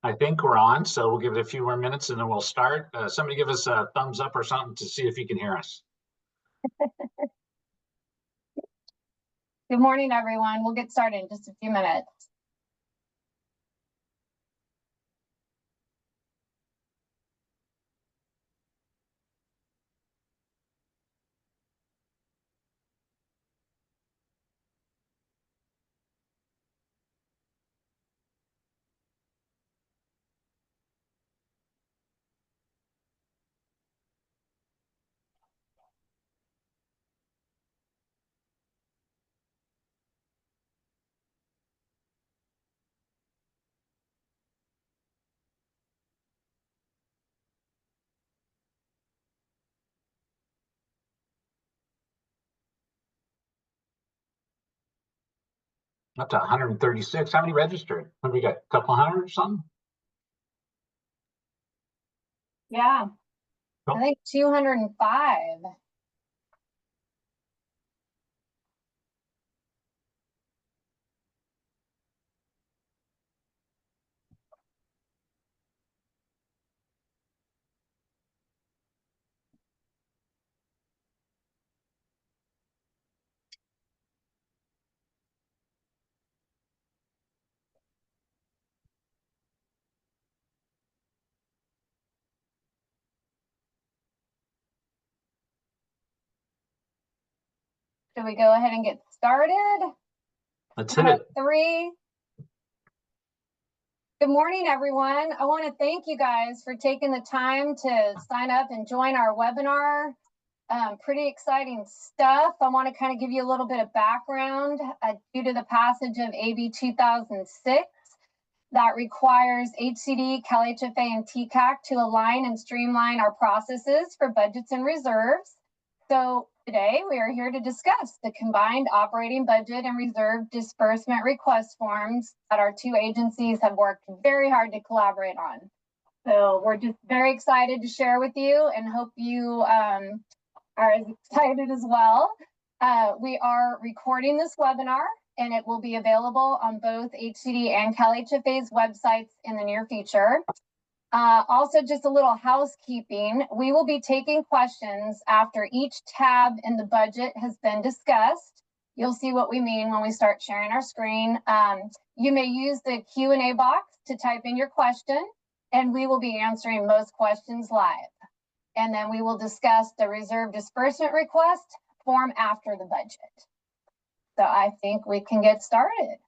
I think we're on, so we'll give it a few more minutes and then we'll start. Somebody give us a thumbs up or something to see if you can hear us. Good morning, everyone. We'll get started in just a few minutes. Up to 136. How many registered? What we got? A couple hundred or something? Yeah, Cool. I think 205. Should we go ahead and get started? Let's hit it. 3. Good morning, everyone. I want to thank you guys for taking the time to sign up and join our webinar. Pretty exciting stuff. I want to kind of give you a little bit of background due to the passage of AB 2006 that requires HCD, CalHFA, and TCAC to align and streamline our processes for budgets and reserves. So today we are here to discuss the combined operating budget and reserve disbursement request forms that our two agencies have worked very hard to collaborate on. So we're just very excited to share with you and hope you are as excited as well. We are recording this webinar and it will be available on both HCD and CalHFA's websites in the near future. Also, just a little housekeeping. We will be taking questions after each tab in the budget has been discussed. You'll see what we mean when we start sharing our screen. You may use the Q&A box to type in your question, and we will be answering most questions live. And then we will discuss the reserve disbursement request form after the budget. So I think we can get started.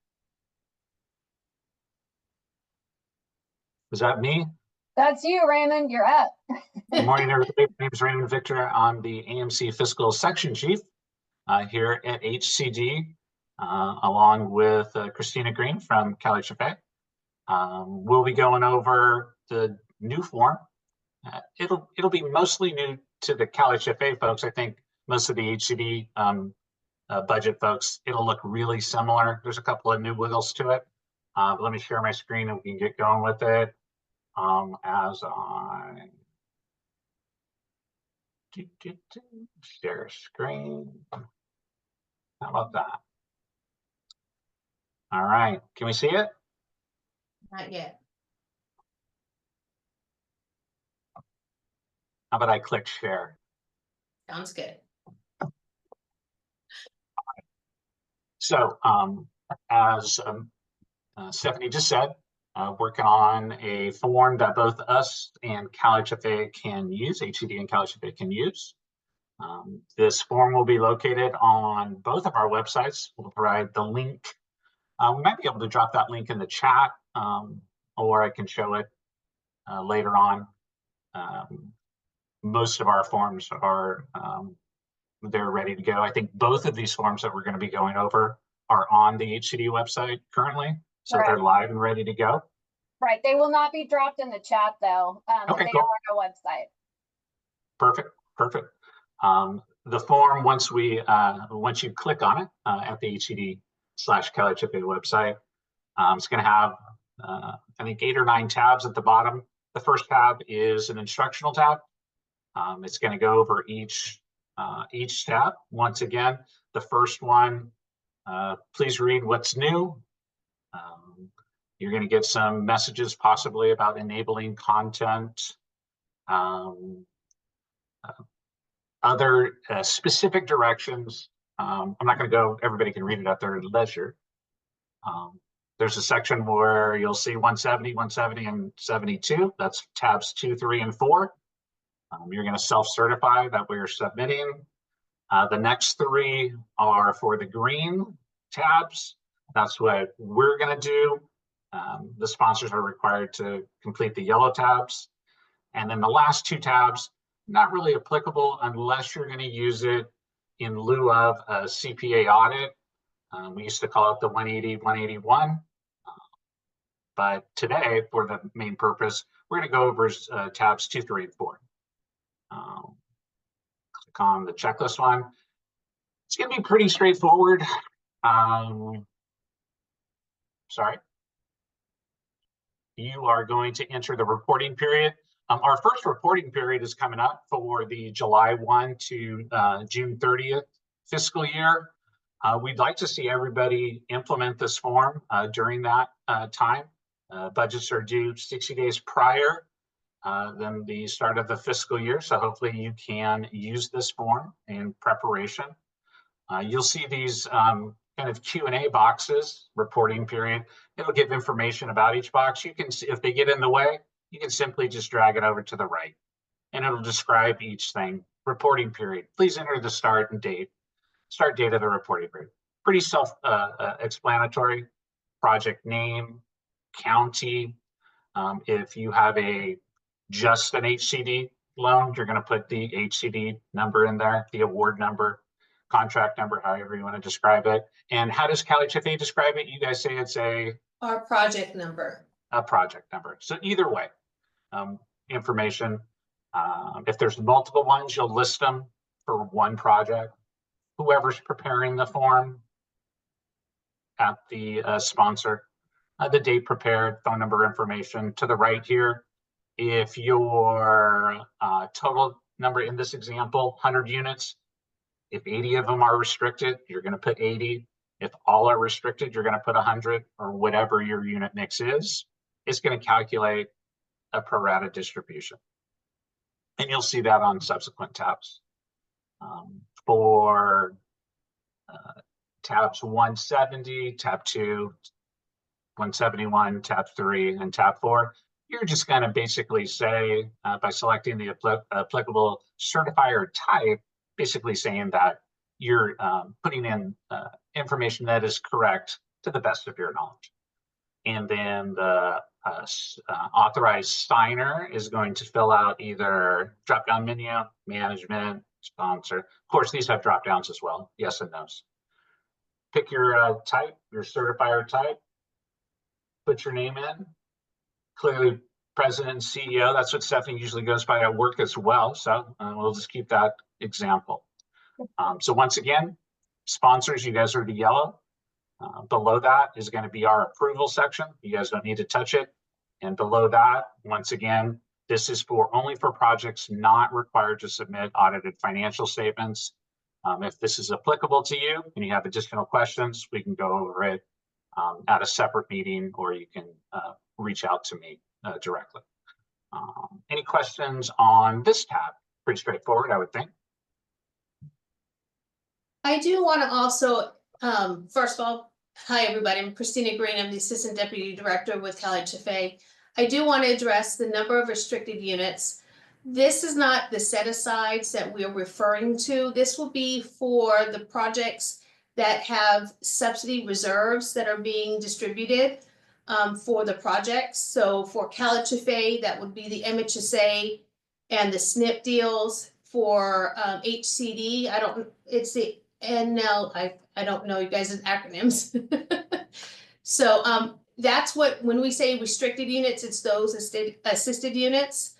Is that me? That's you, Raymond. You're up. Good morning, everybody. My name is Raymond Victor. I'm the AMC Fiscal Section Chief here at HCD, along with Christina Green from CalHFA. We'll be going over the new form. It'll be mostly new to the CalHFA folks. I think most of the HCD budget folks, it'll look really similar. There's a couple of new wiggles to it. Let me share my screen and we can get going with it. As I share screen. How about that? All right, can we see it? Not yet. How about I click share? Sounds good. So as Stephanie just said, working on a form that both us and CalHFA can use, HCD and CalHFA can use. This form will be located on both of our websites. We'll provide the link. We might be able to drop that link in the chat, or I can show it later on. Most of our forms are they're ready to go. I think both of these forms that we're going to be going over are on the HCD website currently, so Right. They're live and ready to go. Right, they will not be dropped in the chat though. Okay, they cool. are on our website. Perfect, perfect. The form, once you click on it at the HCD/CalHFA website, it's going to have I think 8 or 9 tabs at the bottom. The first tab is an instructional tab. It's going to go over each tab. Once again, the first one, please read what's new. You're going to get some messages possibly about enabling content, other specific directions. I'm not going to go, everybody can read it at their leisure. There's a section where you'll see 170, 170, and 72. That's tabs 2, 3, and 4. You're going to self-certify that we're submitting. The next 3 are for the green tabs. That's what we're going to do. The sponsors are required to complete the yellow tabs. And then the last 2 tabs, not really applicable unless you're going to use it in lieu of a CPA audit. We used to call it the 180, 181. But today, for the main purpose, we're going to go over tabs 2, 3, and 4. Click on the checklist one. It's going to be pretty straightforward. Sorry. You are going to enter the reporting period. Our first reporting period is coming up for the July 1 to June 30th fiscal year. We'd like to see everybody implement this form during that time. Budgets are due 60 days prior than the start of the fiscal year. So hopefully you can use this form in preparation. You'll see these kind of Q&A boxes, reporting period. It'll give information about each box. You can, if they get in the way, you can simply just drag it over to the right and it'll describe each thing. Reporting period, please enter the start and date. Start date of the reporting period. Pretty self-explanatory. Project name, county. If you have just an HCD loan, you're going to put the HCD number in there, the award number, contract number, however you want to describe it. And how does CalHFA describe it? You guys say it's Our project number. A project number. So either way, information. If there's multiple ones, you'll list them for one project. Whoever's preparing the form at the sponsor, the date prepared, phone number information to the right here. If your total number in this example, 100 units, if 80 of them are restricted, you're going to put 80. If all are restricted, you're going to put 100 or whatever your unit mix is. It's going to calculate a pro rata distribution. And you'll see that on subsequent tabs. For tabs 170, tab 2, 171, tab 3, and tab 4, you're just going to basically say, by selecting the applicable certifier type, basically saying that you're putting in information that is correct to the best of your knowledge. And then the authorized signer is going to fill out either drop-down menu, management, sponsor. Of course, these have drop-downs as well, yes and no's. Pick your type, your certifier type, put your name in. Clearly, president and CEO, that's what Stephanie usually goes by at work as well. So we'll just keep that example. So once again, sponsors, you guys are the yellow. Below that is going to be our approval section. You guys don't need to touch it. And below that, once again, this is only for projects not required to submit audited financial statements. If this is applicable to you and you have additional questions, we can go over it at a separate meeting, or you can reach out to me directly. Any questions on this tab? Pretty straightforward, I would think. I do want to also, first of all, hi everybody, I'm Christina Green, I'm the Assistant Deputy Director with CalHFA. I do want to address the number of restricted units. This is not the set-asides that we're referring to. This will be for the projects that have subsidy reserves that are being distributed for the projects. So for CalHFA, that would be the MHSA and the SNP deals. For HCD, it's the NL, I don't know you guys' acronyms. So that's when we say restricted units, it's those assisted units.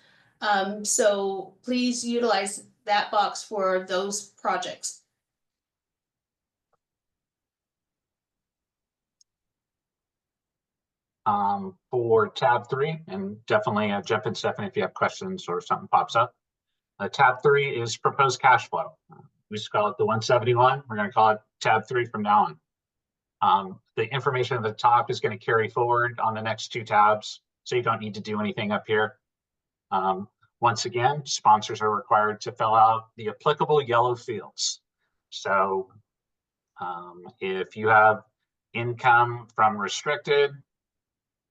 So please utilize that box for those projects. For tab 3, and definitely jump in, Stephanie, if you have questions or something pops up. Tab 3 is proposed cash flow. We used to call it the 171. We're going to call it tab 3 from now on. the information at the top is going to carry forward on the next two tabs, so you don't need to do anything up here. Once again, sponsors are required to fill out the applicable yellow fields. So if you have income from restricted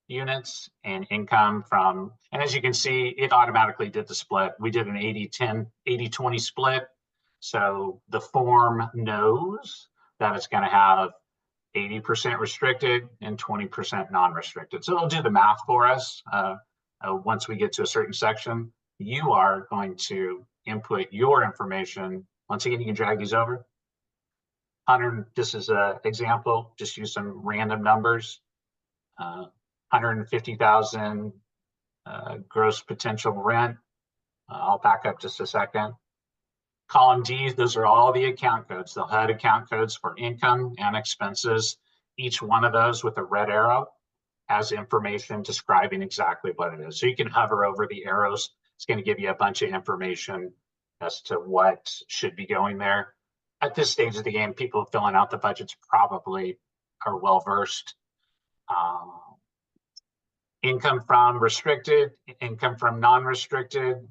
units and income from, and as you can see, it automatically did the split. We did an 80-10, 80-20 split. So the form knows that it's going to have 80% restricted and 20% non-restricted. So it'll do the math for us. Once we get to a certain section, you are going to input your information. Once again, you can drag these over. 100, this is an example, just use some random numbers. 150,000 gross potential rent. I'll back up just a second. Column D, those are all the account codes. They'll have account codes for income and expenses. Each one of those with a red arrow has information describing exactly what it is. So you can hover over the arrows. It's going to give you a bunch of information as to what should be going there. At this stage of the game, people filling out the budgets probably are well versed. Income from restricted, income from non-restricted.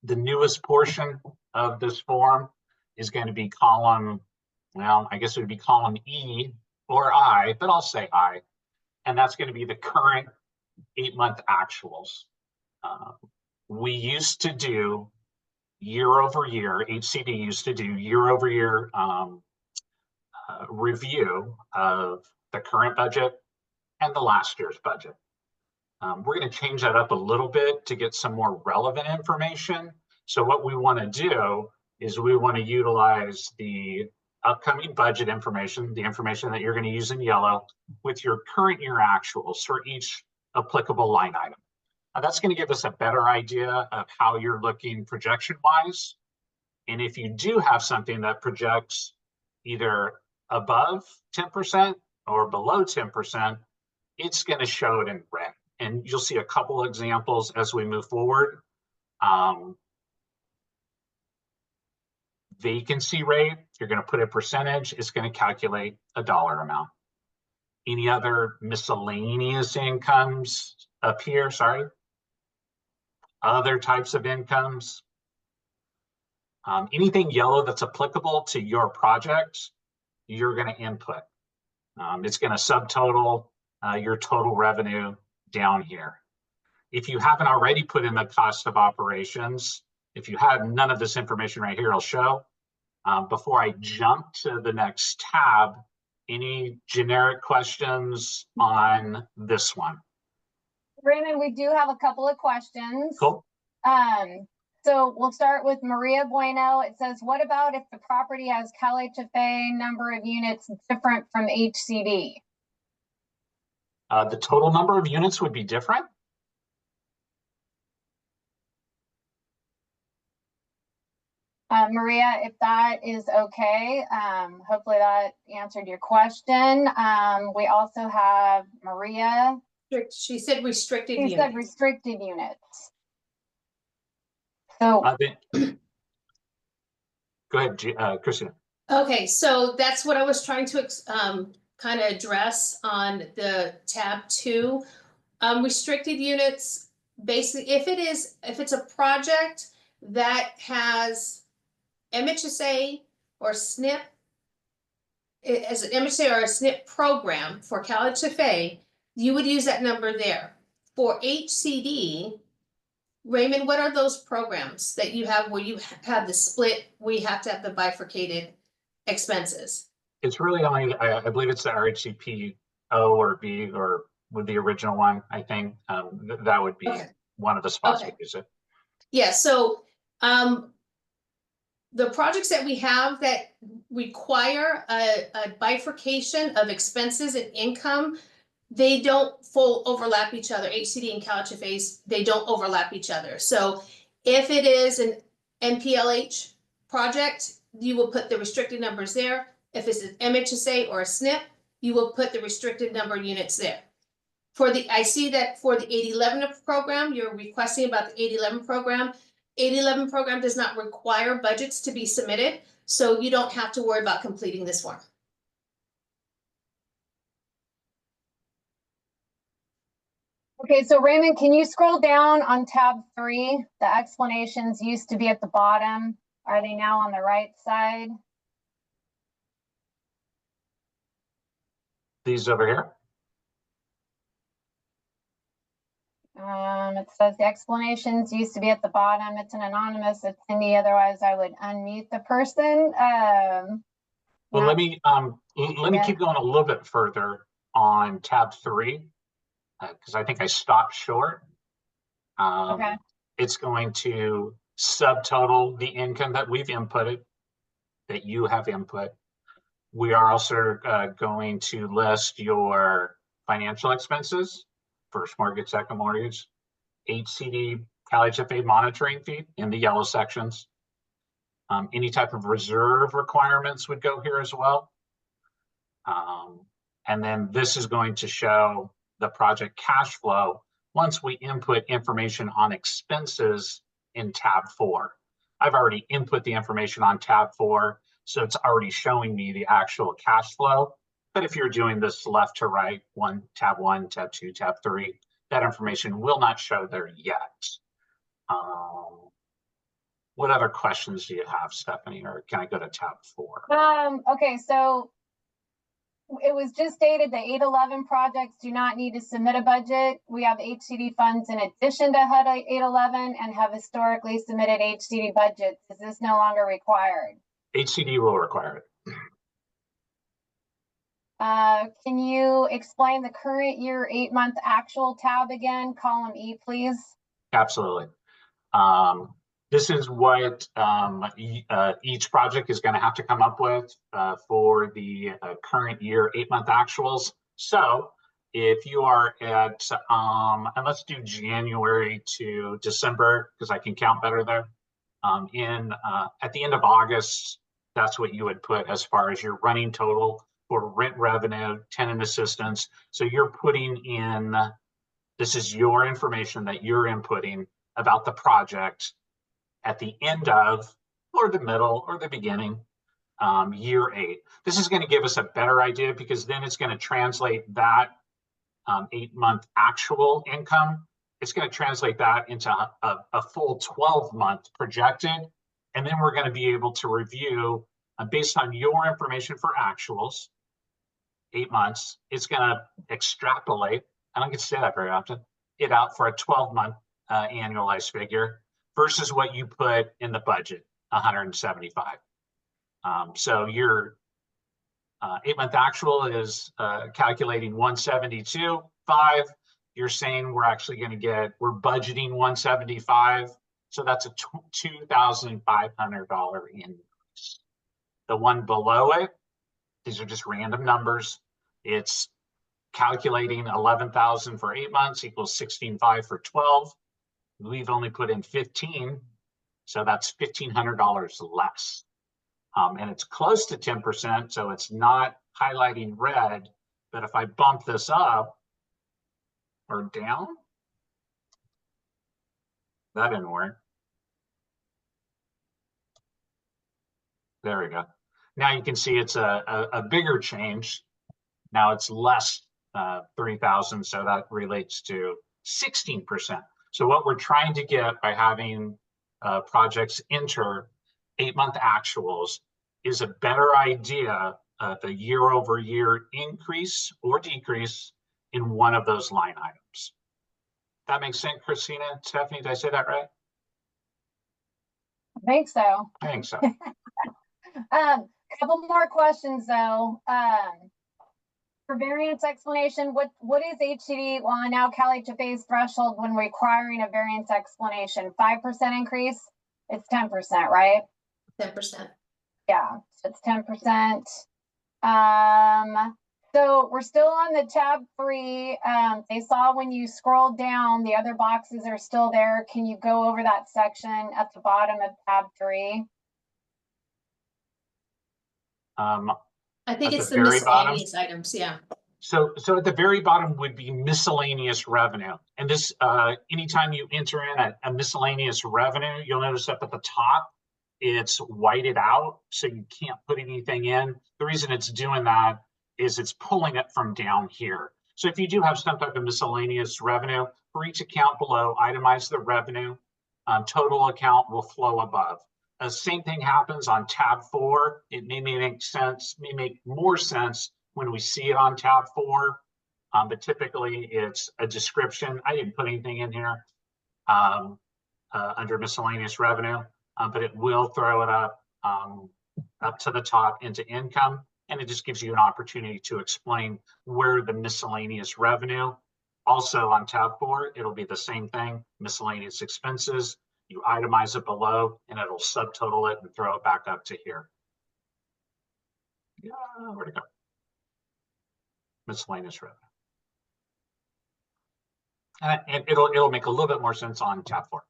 The newest portion of this form is going to be column, well, I guess it would be column E or I, but I'll say I. And that's going to be the current 8-month actuals. We used to do year over year, HCD used to do year over year review of the current budget and the last year's budget. We're going to change that up a little bit to get some more relevant information. So what we want to do is we want to utilize the upcoming budget information, the information that you're going to use in yellow, with your current year actuals for each applicable line item. That's going to give us a better idea of how you're looking projection-wise. And if you do have something that projects either above 10% or below 10%, it's going to show it in red. And you'll see a couple examples as we move forward. Vacancy rate, you're going to put a percentage, it's going to calculate a dollar amount. Any other miscellaneous incomes up here, sorry. Other types of incomes. Anything yellow that's applicable to your project, you're going to input. It's going to subtotal your total revenue down here. If you haven't already put in the cost of operations, if you have none of this information right here, it'll show. Before I jump to the next tab, any generic questions on this one? Raymond, we do have a couple of questions. Cool. So we'll start with Maria Bueno. It says, what about if the property has CalHFA number of units different from HCD? The total number of units would be different? Maria, if that is okay, hopefully that answered your question. We also have Maria. She said restricted She units. said restricted units. So go ahead, Christina. Okay, so that's what I was trying to kind of address on the tab 2. Restricted units, basically, if it's a project that has MHSA or SNP, as an MHSA or a SNP program for CalHFA, you would use that number there. For HCD, Raymond, what are those programs that you have where you have the split, where you have to have the bifurcated expenses? It's really only, I believe it's the RHCP O or B, or with the original one, I think. That would be one of the spots we use it. Yeah, so the projects that we have that require a bifurcation of expenses and income, they don't full overlap each other. HCD and CalHFAs, they don't overlap each other. So if it is an NPLH project, you will put the restricted numbers there. If it's an MHSA or a SNP, you will put the restricted number of units there. I see that for the 8011 program, you're requesting about the 8011 program. 8011 program does not require budgets to be submitted, so you don't have to worry about completing this form. Okay, so Raymond, can you scroll down on tab 3? The explanations used to be at the bottom. Are they now on the right side? These over here. It says the explanations used to be at the bottom. It's an anonymous attendee. Otherwise, I would unmute the person. Well, let me Yeah. keep going a little bit further on tab 3, because I think I stopped short. Okay. It's going to subtotal the income that we've inputted, that you have input. We are also going to list your financial expenses, first mortgage, second mortgage, HCD, CalHFA monitoring fee in the yellow sections. Any type of reserve requirements would go here as well. And then this is going to show the project cash flow once we input information on expenses in tab 4. I've already input the information on tab 4, so it's already showing me the actual cash flow. But if you're doing this left to right, tab 1, tab 2, tab 3, that information will not show there yet. What other questions do you have, Stephanie, or can I go to tab 4? Okay, so it was just stated that 811 projects do not need to submit a budget. We have HCD funds in addition to HUD 811 and have historically submitted HCD budgets. Is this no longer required? HCD will require it. Can you explain the current year 8-month actual tab again, column E, please? Absolutely. This is what each project is going to have to come up with for the current year 8-month actuals. So if you are at, and let's do January to December, because I can count better there. At the end of August, that's what you would put as far as your running total for rent revenue, tenant assistance. So you're putting in, this is your information that you're inputting about the project at the end of, or the middle, or the beginning, year 8. This is going to give us a better idea, because then it's going to translate that 8-month actual income. It's going to translate that into a full 12-month projected. And then we're going to be able to review, based on your information for actuals, 8 months, it's going to extrapolate, I don't get to say that very often, it out for a 12-month annualized figure versus what you put in the budget, 175. So your 8-month actual is calculating 172.5. You're saying we're actually going to get, we're budgeting 175. So that's a $2,500 increase. The one below it, these are just random numbers. It's calculating 11,000 for 8 months equals 16,500 for 12. We've only put in 15, so that's $1,500 less. And it's close to 10%, so it's not highlighting red. But if I bump this up or down, that didn't work. There we go. Now you can see it's a bigger change. Now it's less 3,000, so that relates to 16%. So what we're trying to get by having projects enter 8-month actuals is a better idea of the year-over-year increase or decrease in one of those line items. That makes sense, Christina? Stephanie, did I say that right? I think so. I think so. Couple more questions though. For variance explanation, what is HCD? Well, now CalHFA's threshold when requiring a variance explanation, 5% increase. It's 10%, right? 10%. Yeah, so it's 10%. So we're still on the tab 3. They saw when you scroll down, the other boxes are still there. Can you go over that section at the bottom of tab 3? I think At it's the the very bottom? miscellaneous items, yeah. So at the very bottom would be miscellaneous revenue. And this, anytime you enter in a miscellaneous revenue, you'll notice up at the top, it's whited out, so you can't put anything in. The reason it's doing that is it's pulling it from down here. So if you do have some type of miscellaneous revenue, For each account below, itemize the revenue. Total account will flow above. The same thing happens on tab 4. It may make more sense when we see it on tab 4, but typically it's a description. I didn't put anything in here under miscellaneous revenue, but it will throw it up to the top into income, and it just gives you an opportunity to explain where the miscellaneous revenue. Also on tab 4, it'll be the same thing, miscellaneous expenses. You itemize it below and it'll subtotal it and throw it back up to here. Yeah, where'd it go? Miscellaneous revenue. And it'll make a little bit more sense on tab 4.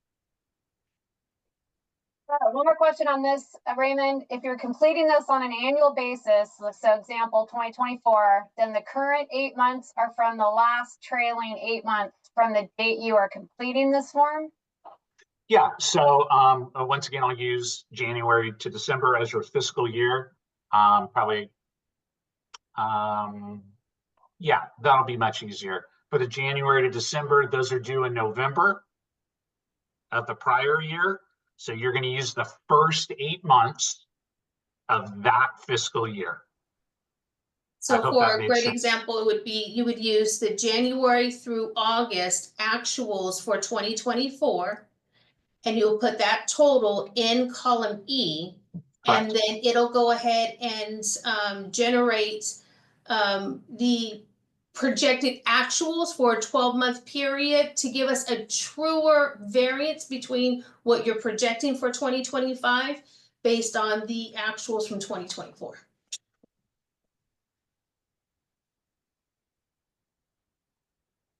One more question on this, Raymond. If you're completing this on an annual basis, so example 2024, then the current 8 months are from the last trailing 8 months from the date you are completing this form? Yeah, so once again, I'll use January to December as your fiscal year. Yeah, that'll be much easier. For the January to December, those are due in November of the prior year. So you're going to use the first 8 months of that fiscal year. So for a great example, it would be, you would use the January through August actuals for 2024, and you'll put that total in column E. Correct. And then it'll go ahead and generate the projected actuals for a 12-month period to give us a truer variance between what you're projecting for 2025 based on the actuals from 2024.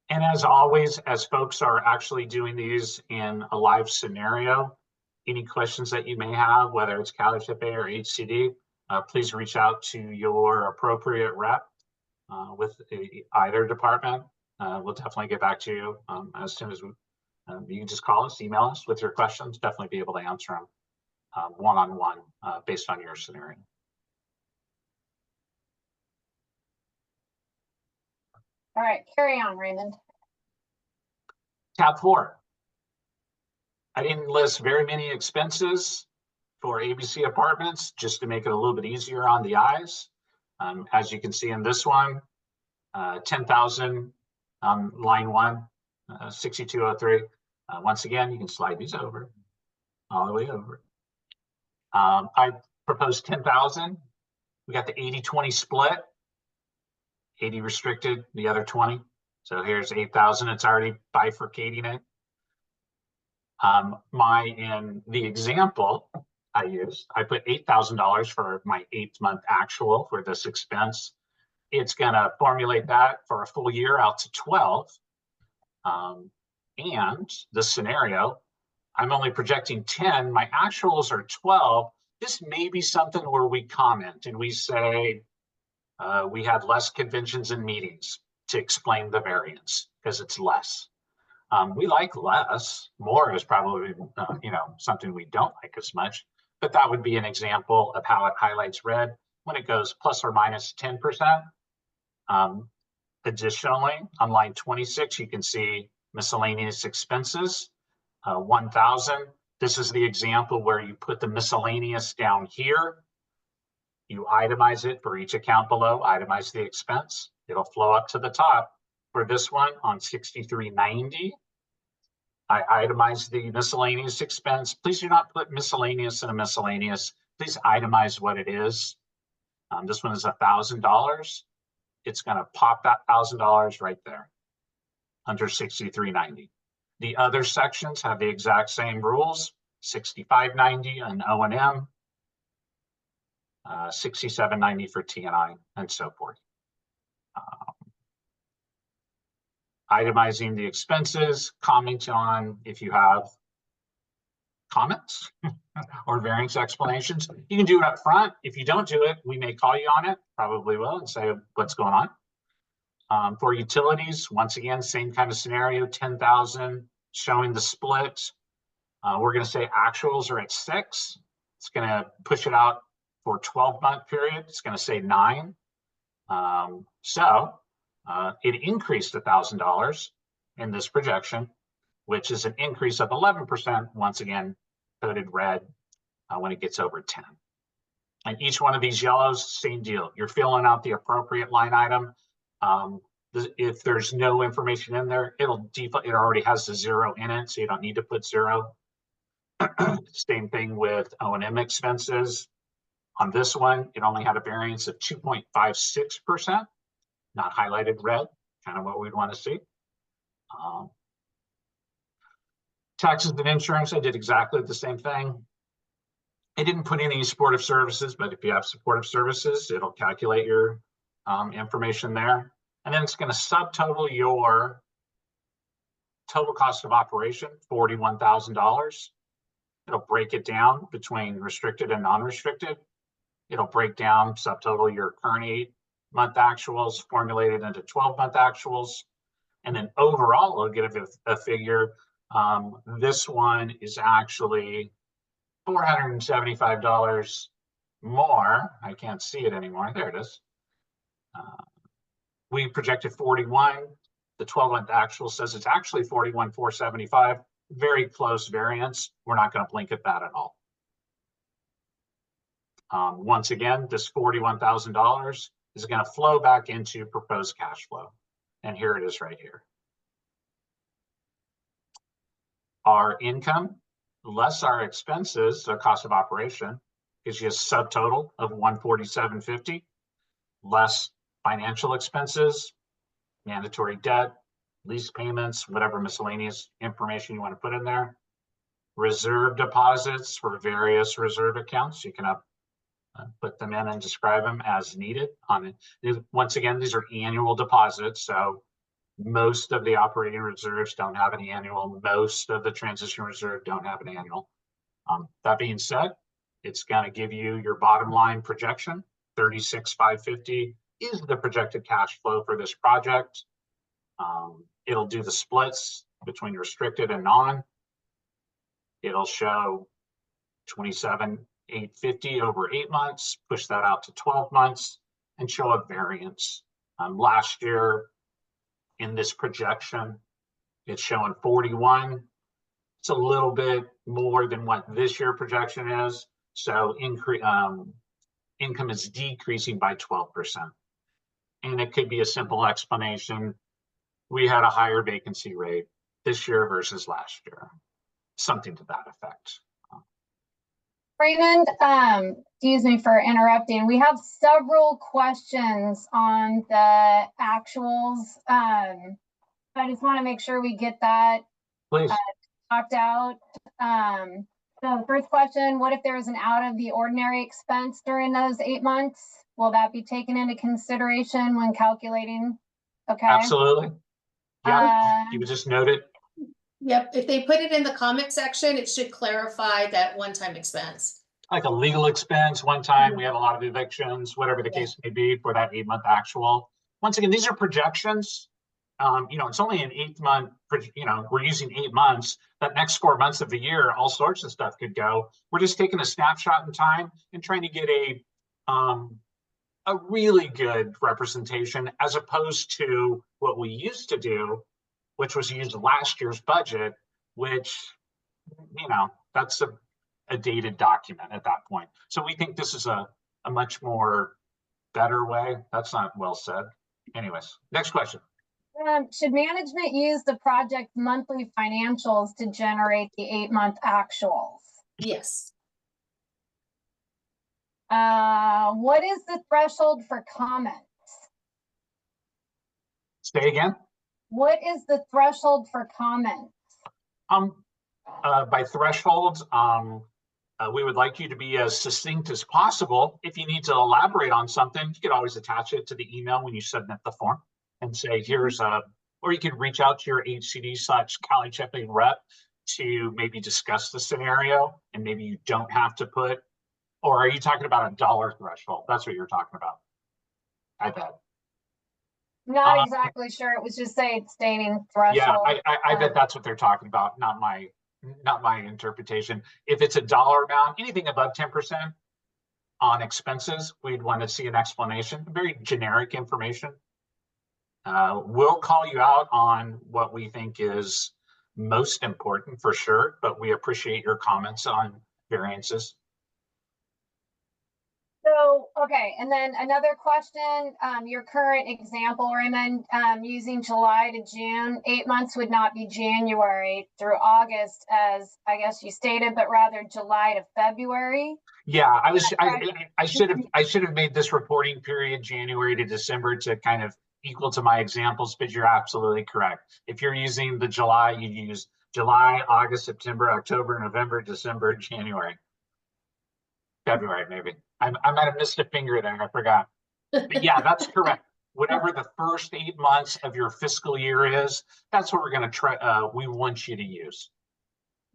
And as always, as folks are actually doing these in a live scenario, any questions that you may have, whether it's CalHFA or HCD, please reach out to your appropriate rep with either department. We'll definitely get back to you as soon as you can just call us, email us with your questions, definitely be able to answer them one-on-one based on your scenario. All right, carry on, Raymond. Tab 4. I didn't list very many expenses for ABC apartments just to make it a little bit easier on the eyes. As you can see in this one, 10,000 line 1, 6203. Once again, you can slide these over, all the way over. I proposed 10,000. We got the 80-20 split. 80 restricted, the other 20. So here's 8,000. It's already bifurcating it. In the example I used, I put $8,000 for my 8-month actual for this expense. It's going to formulate that for a full year out to 12. And the scenario, I'm only projecting 10. My actuals are 12. This may be something where we comment and we say, we had less conventions and meetings to explain the variance because it's less. We like less. More is probably something we don't like as much, but that would be an example of how it highlights red when it goes plus or minus 10%. Additionally, on line 26, you can see miscellaneous expenses, 1,000. This is the example where you put the miscellaneous down here. You itemize it for each account below, itemize the expense. It'll flow up to the top. For this one on 6390, I itemize the miscellaneous expense. Please do not put miscellaneous in a miscellaneous. Please itemize what it is. This one is $1,000. It's going to pop that $1,000 right there under 6390. The other sections have the exact same rules, 6590 and O&M. 6790 for T&I and so forth. Itemizing the expenses, comment on if you have comments or variance explanations. You can do it up front. If you don't do it, we may call you on it, probably will, and say what's going on. For utilities, once again, same kind of scenario, 10,000, showing the split. We're going to say actuals are at 6. It's going to push it out for 12-month period. It's going to say 9. So it increased $1,000. in this projection, which is an increase of 11%, once again, coded red when it gets over 10. And each one of these yellows, same deal. You're filling out the appropriate line item. If there's no information in there, it'll default. It already has the 0 in it, so you don't need to put 0. Same thing with O&M expenses. On this one, it only had a variance of 2.56%, not highlighted red, kind of what we'd want to see. Taxes and insurance, I did exactly the same thing. I didn't put any supportive services, but if you have supportive services, it'll calculate your information there. And then it's going to subtotal your total cost of operation, $41,000. It'll break it down between restricted and non-restricted. It'll break down, subtotal your current 8-month actuals, formulated into 12-month actuals. And then overall, it'll give a figure. This one is actually $475 more. I can't see it anymore. There it is. We projected 41. The 12-month actual says it's actually 41,475. Very close variance. We're not going to blink at that at all. Once again, this $41,000 is going to flow back into proposed cash flow. And here it is right here. Our income less our expenses, the cost of operation, gives you a subtotal of $147.50, less financial expenses, mandatory debt, lease payments, whatever miscellaneous information you want to put in there. Reserve deposits for various reserve accounts. You can put them in and describe them as needed. Once again, these are annual deposits, so most of the operating reserves don't have an annual. Most of the transition reserve don't have an annual. That being said, it's going to give you your bottom line projection. 36,550 is the projected cash flow for this project. It'll do the splits between restricted and non. It'll show 27,850 over 8 months, push that out to 12 months, and show a variance. Last year, in this projection, it's showing 41. It's a little bit more than what this year projection is. So income is decreasing by 12%. And it could be a simple explanation. We had a higher vacancy rate this year versus last year. Something to that effect. Raymond, excuse me for interrupting. We have several questions on the actuals. I just want to make sure we get that talked out. So the first question, what if there is an out of the ordinary expense during those 8 months? Will that be taken into consideration when calculating? Okay. Absolutely. Yeah, you would just note it. Yep, if they put it in the comment section, it should clarify that one-time expense. Like a legal expense, one time, we had a lot of evictions, whatever the case may be for that 8-month actual. Once again, these are projections. It's only an 8th month, we're using 8 months. That next 4 months of the year, all sorts of stuff could go. We're just taking a snapshot in time and trying to get a really good representation as opposed to what we used to do, which was use last year's budget, which, that's a dated document at that point. So we think this is a much more better way. That's not well said. Anyways, next question. Should management use the project monthly financials to generate the 8-month actuals? Yes. What is the threshold for comments? Say again. What is the threshold for comments? By thresholds, we would like you to be as succinct as possible. If you need to elaborate on something, you could always attach it to the email when you submit the form and say, or you could reach out to your HCD/CalHFA rep to maybe discuss the scenario, and maybe you don't have to put, or are you talking about a dollar threshold? That's what you're talking about. I bet. Not exactly sure. It was just stating threshold. Yeah, I bet that's what they're talking about. Not my interpretation. If it's a dollar amount, anything above 10% on expenses, we'd want to see an explanation. Very generic information. We'll call you out on what we think is most important for sure, but we appreciate your comments on variances. So, okay, and then another question, your current example, Raymond, using July to June, 8 months would not be January through August, as I guess you stated, but rather July to February. Yeah, I should have made this reporting period January to December to kind of equal to my examples, but you're absolutely correct. If you're using the July, you use July, August, September, October, November, December, January, February, maybe. I might have missed a finger there. I forgot. But yeah, that's correct. Whatever the first 8 months of your fiscal year is, that's what we're going to try. We want you to use.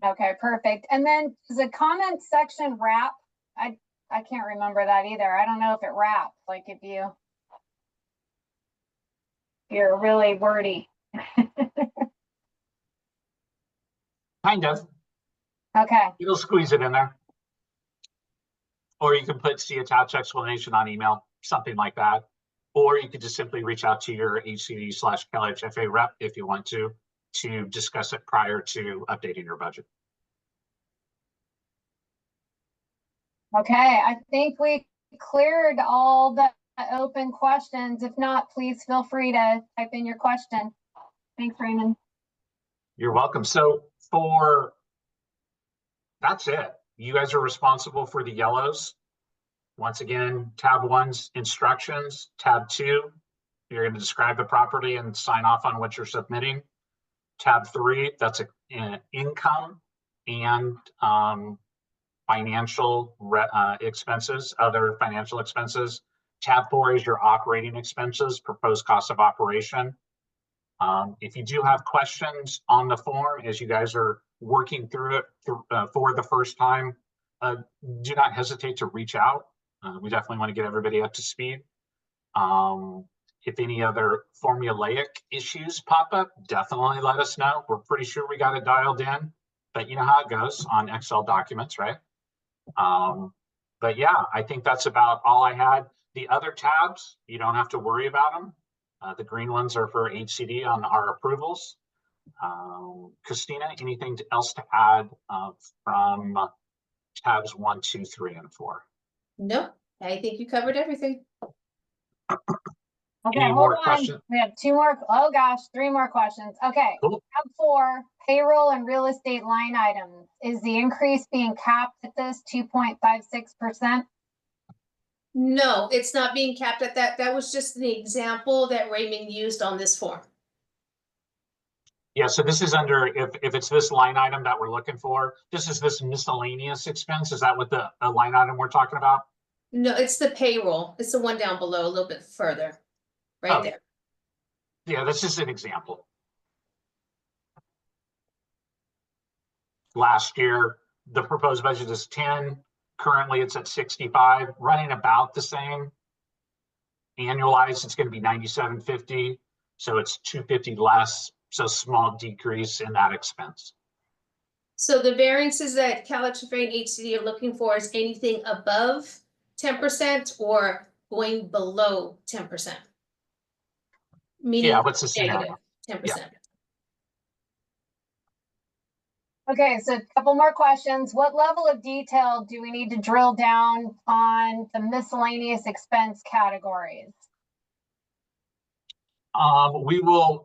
Okay, perfect. And then does the comment section wrap? I can't remember that either. I don't know if it wraps, like if you're really wordy. Kind of. Okay. You'll squeeze it in there. Or you can put see attached explanation on email, something like that. Or you could just simply reach out to your HCD/CalHFA rep if you want to discuss it prior to updating your budget. Okay, I think we cleared all the open questions. If not, please feel free to type in your question. Thanks, Raymond. You're welcome. So that's it. You guys are responsible for the yellows. Once again, tab 1's instructions. Tab 2, you're going to describe the property and sign off on what you're submitting. Tab 3, that's income and financial expenses, other financial expenses. Tab 4 is your operating expenses, proposed cost of operation. If you do have questions on the form as you guys are working through it for the first time, do not hesitate to reach out. We definitely want to get everybody up to speed. If any other formulaic issues pop up, definitely let us know. We're pretty sure we got it dialed in, but you know how it goes on Excel documents, right? But yeah, I think that's about all I had. The other tabs, you don't have to worry about them. The green ones are for HCD on our approvals. Christina, anything else to add from tabs 1, 2, 3, and 4? No, I think you covered everything. Okay, Any hold more on. questions? We have 2 more. Oh gosh, 3 more questions. Okay. Cool. Tab 4, payroll and real estate line items. Is the increase being capped at this 2.56%? No, it's not being capped at that. That was just the example that Raymond used on this form. Yeah, so this is under, if it's this line item that we're looking for, this is this miscellaneous expense. Is that what the line item we're talking about? No, it's the payroll. It's the one down below, a little bit further, right there. Yeah, this is an example. Last year, the proposed budget is 10. Currently, it's at 65, running about the same. Annualized, it's going to be 97.50, so it's 250 less. So small decrease in that expense. So the variances that CalHFA and HCD are looking for is anything above 10% or going below 10%. Meaning Yeah, what's the scenario? -10%. Okay, so a couple more questions. What level of detail do we need to drill down on the miscellaneous expense categories? We will,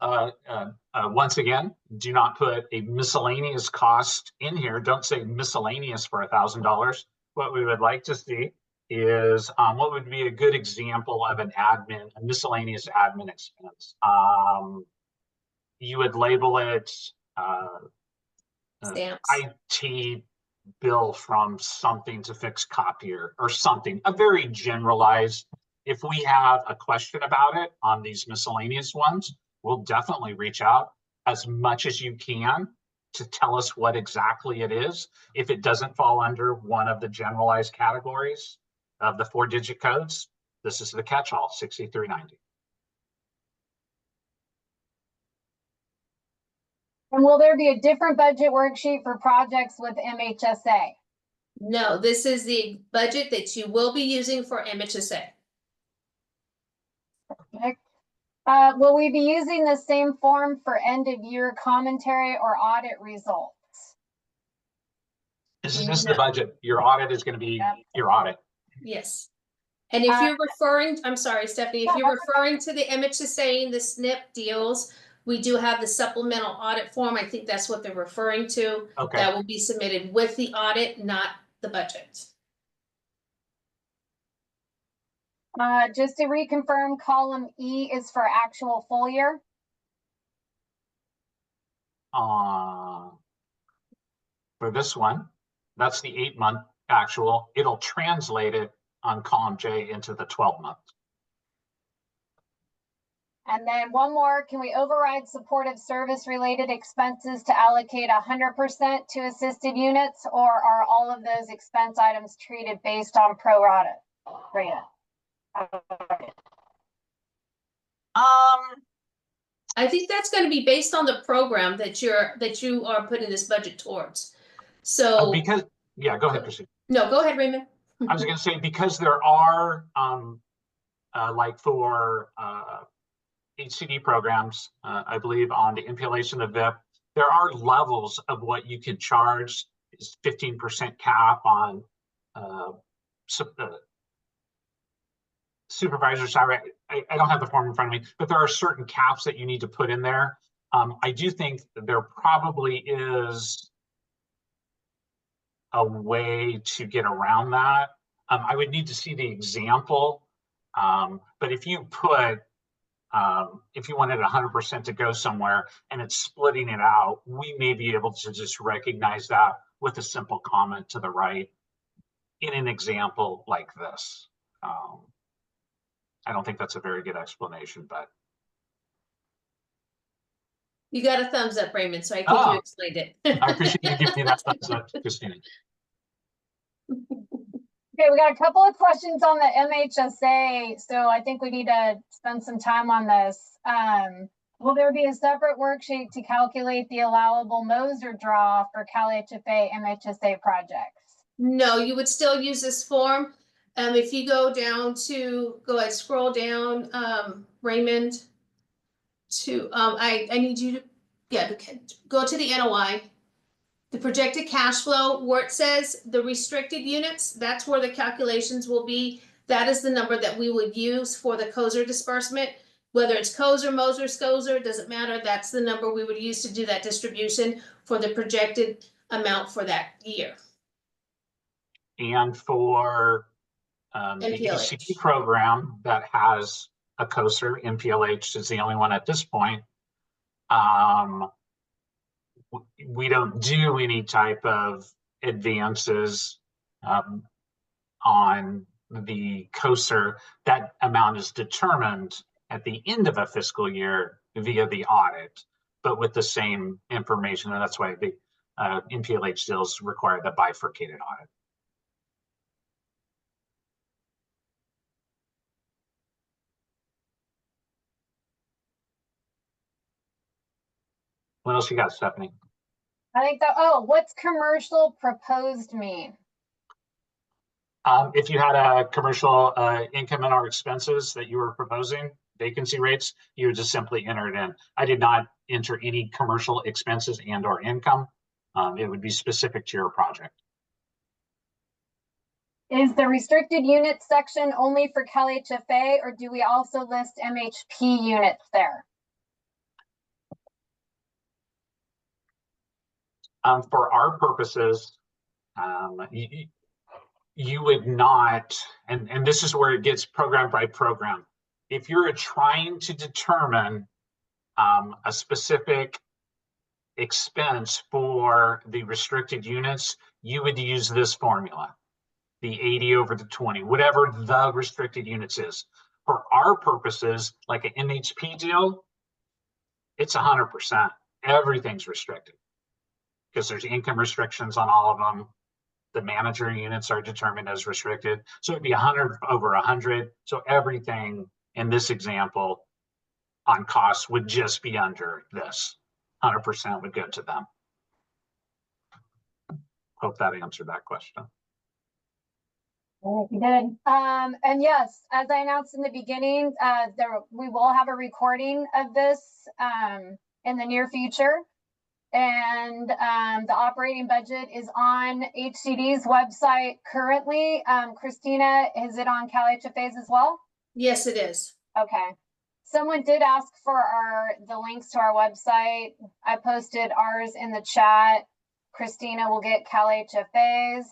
once again, do not put a miscellaneous cost in here. Don't say miscellaneous for $1,000. What we would like to see is what would be a good example of a miscellaneous admin expense. You would label it Stamps. IT bill from something to fix copier or something, a very generalized. If we have a question about it on these miscellaneous ones, we'll definitely reach out as much as you can to tell us what exactly it is. If it doesn't fall under one of the generalized categories of the 4-digit codes, this is the catch-all, 6390. And will there be a different budget worksheet for projects with MHSA? No, this is the budget that you will be using for MHSA. Okay. Will we be using the same form for end of year commentary or audit results? This is the budget. Your audit is going to be your audit. Yes. And if you're referring, I'm sorry, Stephanie, if you're referring to the MHSA and the SNP deals, we do have the supplemental audit form. I think that's what they're referring to. Okay. That will be submitted with the audit, not the budget. Just to reconfirm, column E is for actual full year. For this one, that's the 8-month actual. It'll translate it on column J into the 12-month. And then one more, can we override supportive service related expenses to allocate 100% to assisted units, or are all of those expense items treated based on pro rata? I think that's going to be based on the program that you are putting this budget towards. So because, yeah, go ahead, Christine. No, go ahead, Raymond. I was going to say, because there are like for HCD programs, I believe on the implementation of VIP, there are levels of what you can charge. Is 15% cap on supervisor salary. I don't have the form in front of me, but there are certain caps that you need to put in there. I do think that there probably is a way to get around that. I would need to see the example, but if you put, if you wanted 100% to go somewhere and it's splitting it out, we may be able to just recognize that with a simple comment to the right in an example like this. I don't think that's a very good explanation, but. You got a thumbs up, Raymond, so I think you explained it. I appreciate you giving me that thumbs up, Christina. Okay, we got a couple of questions on the MHSA, so I think we need to spend some time on this. Will there be a separate worksheet to calculate the allowable Moser draw for CalHFA MHSA projects? No, you would still use this form. If you go down to, go ahead, scroll down, Raymond, to, I need you to, yeah, go to the NOI. The projected cash flow, where it says the restricted units, that's where the calculations will be. That is the number that we would use for the COSER disbursement. Whether it's COSER, Moser, SCOSER, doesn't matter. That's the number we would use to do that distribution for the projected amount for that year. And for the HCD program that has a COSER, MPLH is the only one at this point. We don't do any type of advances on the COSER. That amount is determined at the end of a fiscal year via the audit, but with the same information. And that's why the MPLH deals require the bifurcated audit. What else you got, Stephanie? I think that, what's commercial proposed mean? If you had a commercial income and our expenses that you were proposing, vacancy rates, you would just simply enter it in. I did not enter any commercial expenses and or income. It would be specific to your project. Is the restricted units section only for CalHFA, or do we also list MHP units there? For our purposes, you would not, and this is where it gets program by program. If you're trying to determine a specific expense for the restricted units, you would use this formula, the 80 over the 20, whatever the restricted units is. For our purposes, like an MHP deal, it's 100%. Everything's restricted because there's income restrictions on all of them. The manager units are determined as restricted. So it'd be 100 over 100. So everything in this example on costs would just be under this. 100% would go to them. Hope that answered that question. You did. And yes, as I announced in the beginning, we will have a recording of this in the near future. And the operating budget is on HCD's website currently. Christina, is it on CalHFA's as well? Yes, it is. Okay. Someone did ask for the links to our website. I posted ours in the chat. Christina will get CalHFA's.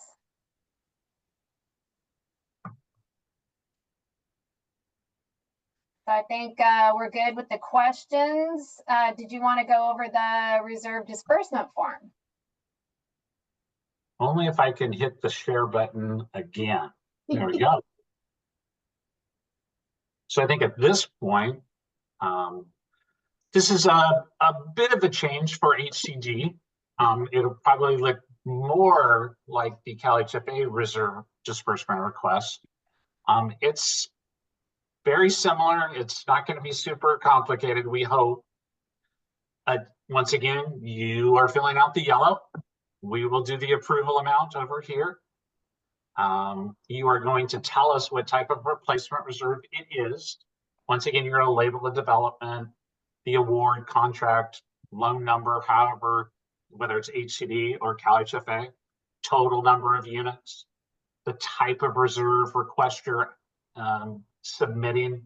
So I think we're good with the questions. Did you want to go over the reserve disbursement form? Only if I can hit the share button again. There we go. So I think at this point, this is a bit of a change for HCD. It'll probably look more like the CalHFA reserve disbursement request. It's very similar. It's not going to be super complicated, we hope. Once again, you are filling out the yellow. We will do the approval amount over here. You are going to tell us what type of replacement reserve it is. Once again, you're going to label the development, the award, contract, loan number, however, whether it's HCD or CalHFA, total number of units, the type of reserve request you're submitting,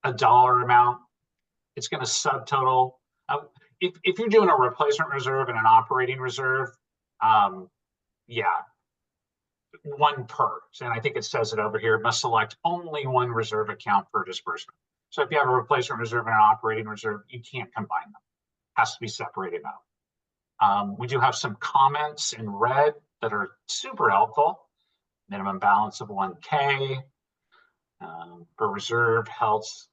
a dollar amount. It's going to subtotal. If you're doing a replacement reserve and an operating reserve, yeah, one per. And I think it says it over here, must select only one reserve account per disbursement. So if you have a replacement reserve and an operating reserve, you can't combine them. It has to be separated out. We do have some comments in red that are super helpful. Minimum balance of 1K. For reserve health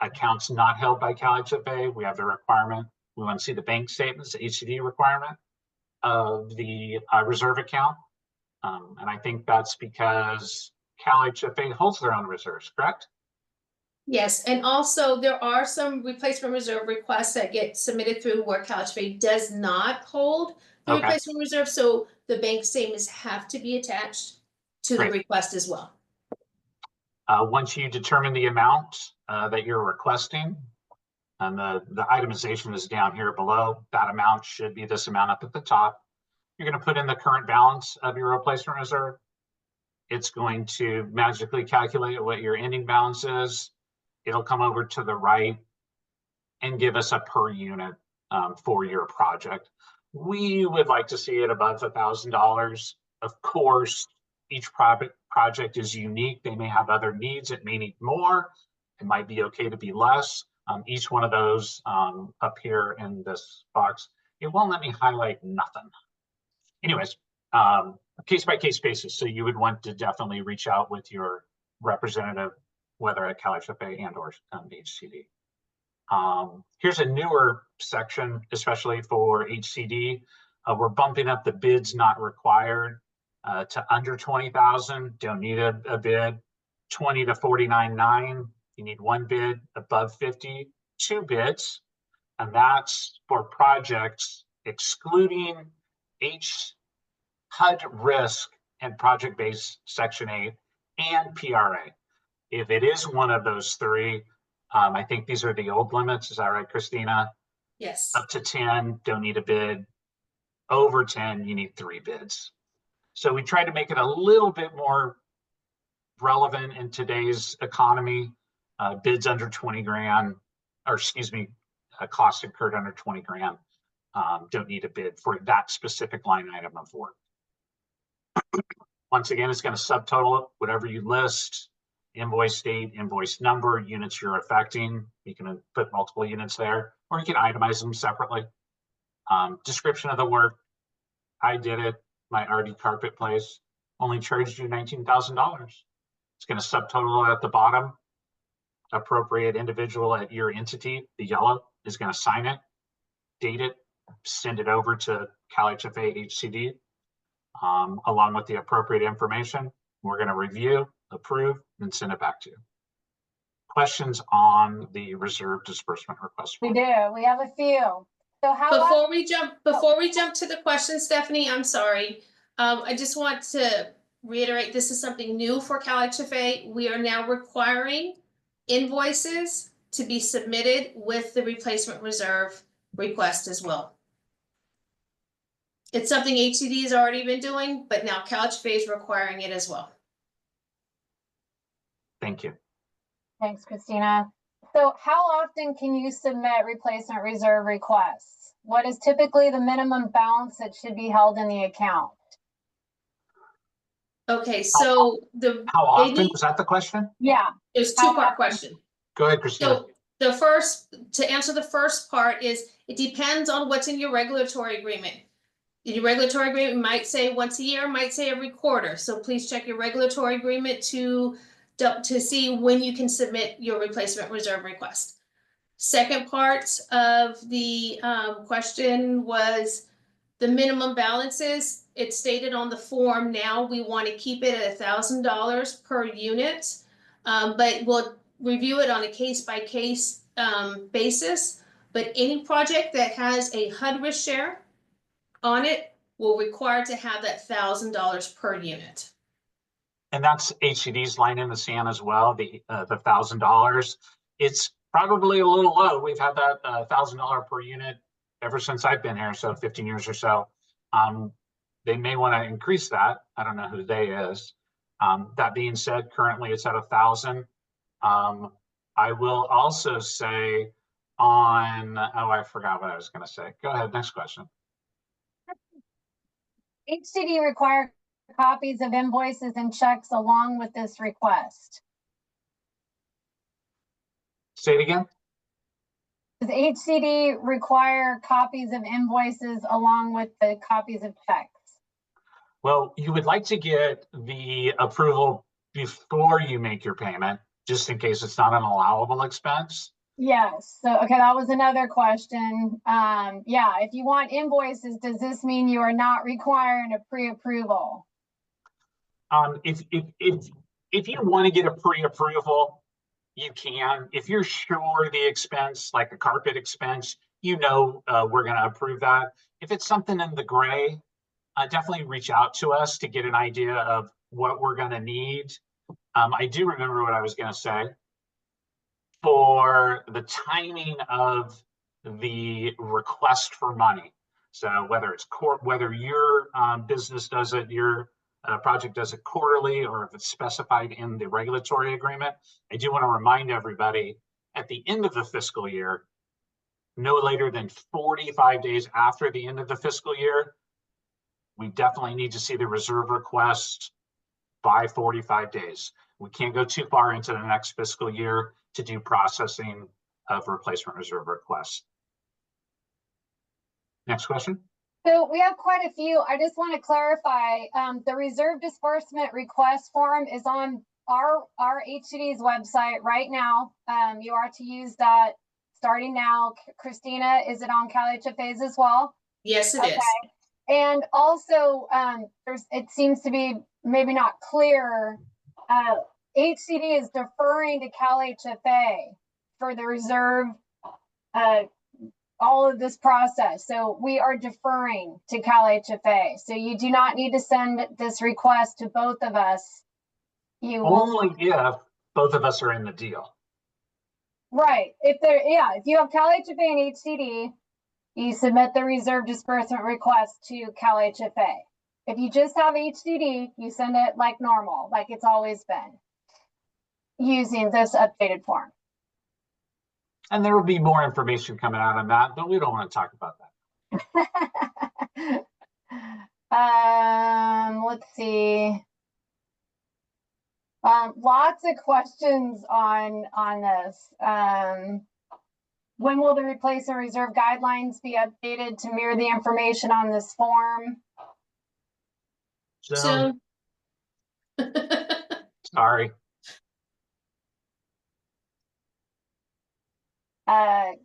accounts not held by CalHFA, we have the requirement. We want to see the bank statements, the HCD requirement of the reserve account. And I think that's because CalHFA holds their own reserves, correct? Yes, and also there are some replacement reserve requests that get submitted through where CalHFA does not hold the replacement reserve, so the bank statements have to be attached to the request as well. Once you determine the amount that you're requesting, and the itemization is down here below, that amount should be this amount up at the top. You're going to put in the current balance of your replacement reserve. It's going to magically calculate what your ending balance is. It'll come over to the right and give us a per unit for your project. We would like to see it above $1,000. Of course, each project is unique. They may have other needs. It may need more. It might be okay to be less. Each one of those up here in this box, it won't let me highlight nothing. Anyways, case by case basis. So you would want to definitely reach out with your representative, whether at CalHFA and or HCD. Here's a newer section, especially for HCD. We're bumping up the bids not required to under 20,000. Don't need a bid. 20 to 49.9. You need one bid. Above 50, 2 bids, and that's for projects excluding HUD risk and project-based Section 8 and PRA. If it is one of those three, I think these are the old limits. Is that right, Christina? Yes. Up to 10, don't need a bid. Over 10, you need 3 bids. So we try to make it a little bit more relevant in today's economy. Bids under 20 grand, or excuse me, cost incurred under 20 grand, don't need a bid for that specific line item of work. Once again, it's going to subtotal whatever you list, invoice date, invoice number, units you're affecting. You can put multiple units there, or you can itemize them separately. Description of the work. I did it. My RD carpet place only charged you $19,000. It's going to subtotal at the bottom. Appropriate individual at your entity, the yellow, is going to sign it, date it, send it over to CalHFA HCD along with the appropriate information. We're going to review, approve, and send it back to you. Questions on the reserve disbursement request form? We do. We have a few. So how Before we jump to the question, Stephanie, I'm sorry. I just want to reiterate, this is something new for CalHFA. We are now requiring invoices to be submitted with the replacement reserve request as well. It's something HCD has already been doing, but now CalHFA is requiring it as well. Thank you. Thanks, Christina. So how often can you submit replacement reserve requests? What is typically the minimum balance that should be held in the account? Okay, so How often, was that the question? Yeah. There's How two-part often? question. Go ahead, Christina. So to answer the first part is, it depends on what's in your regulatory agreement. Your regulatory agreement might say once a year, might say every quarter. So please check your regulatory agreement to see when you can submit your replacement reserve request. Second part of the question was the minimum balances. It's stated on the form now, we want to keep it at $1,000 per unit, but we'll review it on a case-by-case basis. But any project that has a HUD risk share on it will require to have that $1,000 per unit. And that's HCD's line in the sand as well, the $1,000. It's probably a little low. We've had that $1,000 per unit ever since I've been here, so 15 years or so. They may want to increase that. I don't know who they is. That being said, currently it's at 1,000. I will also say on, oh, I forgot what I was going to say. Go ahead, next question. HCD require copies of invoices and checks along with this request. Say it again. Does HCD require copies of invoices along with the copies of checks? Well, you would like to get the approval before you make your payment, just in case it's not an allowable expense. Yes. So, okay, that was another question. Yeah, if you want invoices, does this mean you are not requiring a pre-approval? If you want to get a pre-approval, you can. If you're sure the expense, like a carpet expense, we're going to approve that. If it's something in the gray, definitely reach out to us to get an idea of what we're going to need. I do remember what I was going to say. For the timing of the request for money, so whether it's whether your business does it, your project does it quarterly, or if it's specified in the regulatory agreement, I do want to remind everybody at the end of the fiscal year, no later than 45 days after the end of the fiscal year, we definitely need to see the reserve request by 45 days. We can't go too far into the next fiscal year to do processing of replacement reserve requests. Next question. So we have quite a few. I just want to clarify, the reserve disbursement request form is on our HCD's website right now. You are to use that starting now. Christina, is it on CalHFA's as well? Yes, it is. And also, it seems to be maybe not clear. HCD is deferring to CalHFA for the reserve, all of this process. So we are deferring to CalHFA. So you do not need to send this request to both of us. You only if both of us are in the deal. Right. If you have CalHFA and HCD, you submit the reserve disbursement request to CalHFA. If you just have HCD, you send it like normal, like it's always been, using this updated form. And there will be more information coming out on that, but we don't want to talk about that. Let's see. Lots of questions on this. When will the replacement reserve guidelines be updated to mirror the information on this form? So sorry. Were